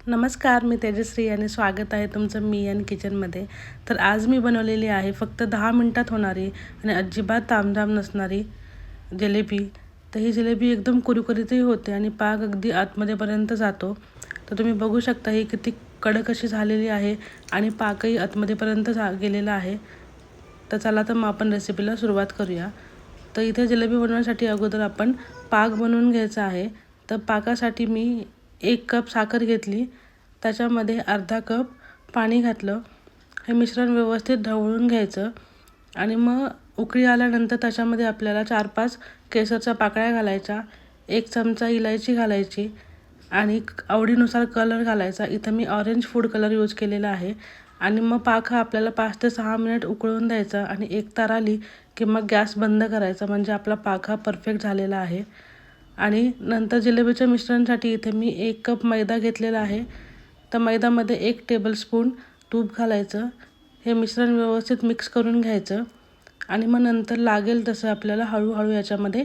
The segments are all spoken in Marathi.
नमस्कार, मी तेजश्री आणि स्वागत आहे तुमचं मी आणि किचनमध्ये. तर आज मी बनवलेली आहे फक्त 10 मिनटात होणारी आणि अजिबात तामझाम नसणारी जिलेबी. तर ही जिलेबी एकदम कुरकुरीतही होते आणि पाक अगदी आतमध्येपर्यंत जातो. तर तुम्ही बघू शकता ही किती कडक अशी झालेली आहे आणि पाकही आतमध्येपर्यंत गेलेला आहे. तर चला तर मग आपण रेसिपीला सुरुवात करूया. तर इथे जिलेबी बनवण्यासाठी अगोदर आपण पाक बनवून घ्यायचा आहे. तर पाकासाठी मी 1 कप साखर घेतली, त्याच्यामध्ये अर्धा कप पाणी घातलं. हे मिश्रण व्यवस्थित ढवळून घ्यायचं आणि मग उकळी आल्यानंतर त्याच्यामध्ये आपल्याला 4-5 केसरच्या पाकळ्या घालायच्या, 1 चमचा इलायची घालायची आणि आवडीनुसार कलर घालायचा. इथं मी ऑरेंज फूड कलर यूज केलेला आहे. आणि मग पाक हा आपल्याला 5 ते 6 मिनिट उकळून द्यायचा आणि एक तार आली की मग गॅस बंद करायचा, म्हणजे आपला पाक हा परफेक्ट झालेला आहे. आणि नंतर जिलेबीच्या मिश्रणासाठी इथे मी 1 कप मैदा घेतलेला आहे. तर मैद्यामध्ये 1 टेबलस्पून तूप घालायचं. हे मिश्रण व्यवस्थित मिक्स करून घ्यायचं आणि मग नंतर लागेल तसं आपल्याला हळूहळू याच्यामध्ये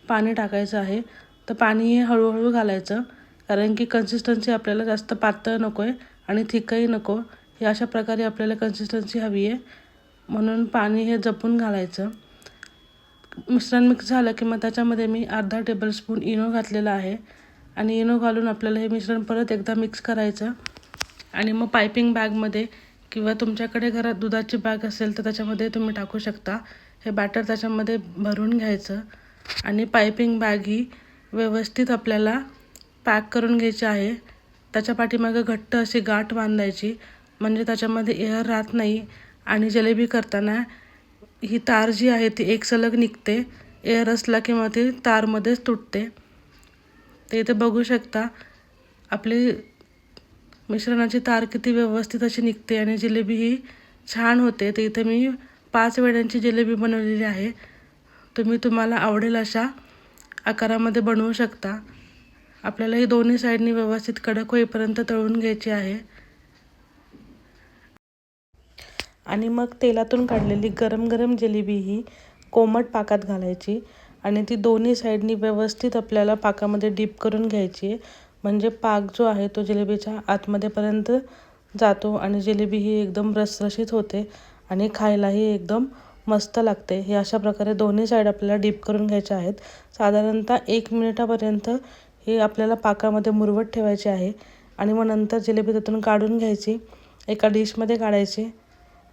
पाणी टाकायचं आहे. तर पाणी हे हळूहळू घालायचं, कारण की कन्सिस्टन्सी आपल्याला जास्त पातळ नको आहे आणि थिकही नको. हे अशा प्रकारे आपल्याला कन्सिस्टन्सी हवी आहे, म्हणून पाणी हे जपून घालायचं. मिश्रण मिक्स झालं की मग त्याच्यामध्ये मी अर्धा टेबलस्पून इनो घातलेला आहे आणि इनो घालून आपल्याला हे मिश्रण परत एकदा मिक्स करायचं. आणि मग पायपिंग बॅगमध्ये किंवा तुमच्याकडे घरात दुधाची बॅग असेल तर त्याच्यामध्ये तुम्ही टाकू शकता. हे बॅटर त्याच्यामध्ये भरून घ्यायचं आणि पायपिंग बॅग ही व्यवस्थित आपल्याला पॅक करून घ्यायची आहे. त्याच्या पाठीमागं घट्ट अशी गाठ बांधायची, म्हणजे त्याच्यामध्ये एअर राहत नाही आणि जिलेबी करताना ही तार जी आहे ती एक सलग निघते. एअर असला की मग ती तारमध्येच तुटते. ते इथे बघू शकता आपली मिश्रणाची तार किती व्यवस्थित अशी निघते आणि जिलेबी ही छान होते. तर इथे मी 5 वेळ्यांची जिलेबी बनवलेली आहे. तुम्हाला आवडेल अशा आकारामध्ये बनवू शकता. आपल्याला ही दोन्ही साईडनी व्यवस्थित कडक होईपर्यंत तळून घ्यायची आहे. आणि मग तेलातून काढलेली गरम गरम जिलेबी ही कोमट पाकात घालायची आणि ती दोन्ही साईडनी व्यवस्थित आपल्याला पाकामध्ये डीप करून घ्यायची आहे, म्हणजे पाक जो आहे तो जिलेबीच्या आतमध्येपर्यंत जातो आणि जिलेबी ही एकदम रसरशीत होते आणि खायलाही एकदम मस्त लागते. हे अशा प्रकारे दोन्ही साईड आपल्याला डीप करून घ्यायचे आहेत. साधारणतः 1 मिनिटापर्यंत हे आपल्याला पाकामध्ये मुरवत ठेवायचे आहे आणि मग नंतर जिलेबी त्यातून काढून घ्यायची, एका डिशमध्ये काढायची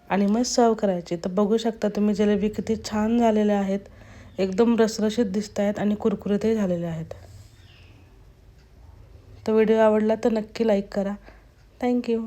आणि मग सर्व करायची. तर बघू शकता तुम्ही जिलेबी किती छान झालेल्या आहेत, एकदम रसरशीत दिसत आहेत आणि कुरकुरीतही झालेले आहेत. तर व्हिडिओ आवडला तर नक्की लाईक करा. थँक्यू.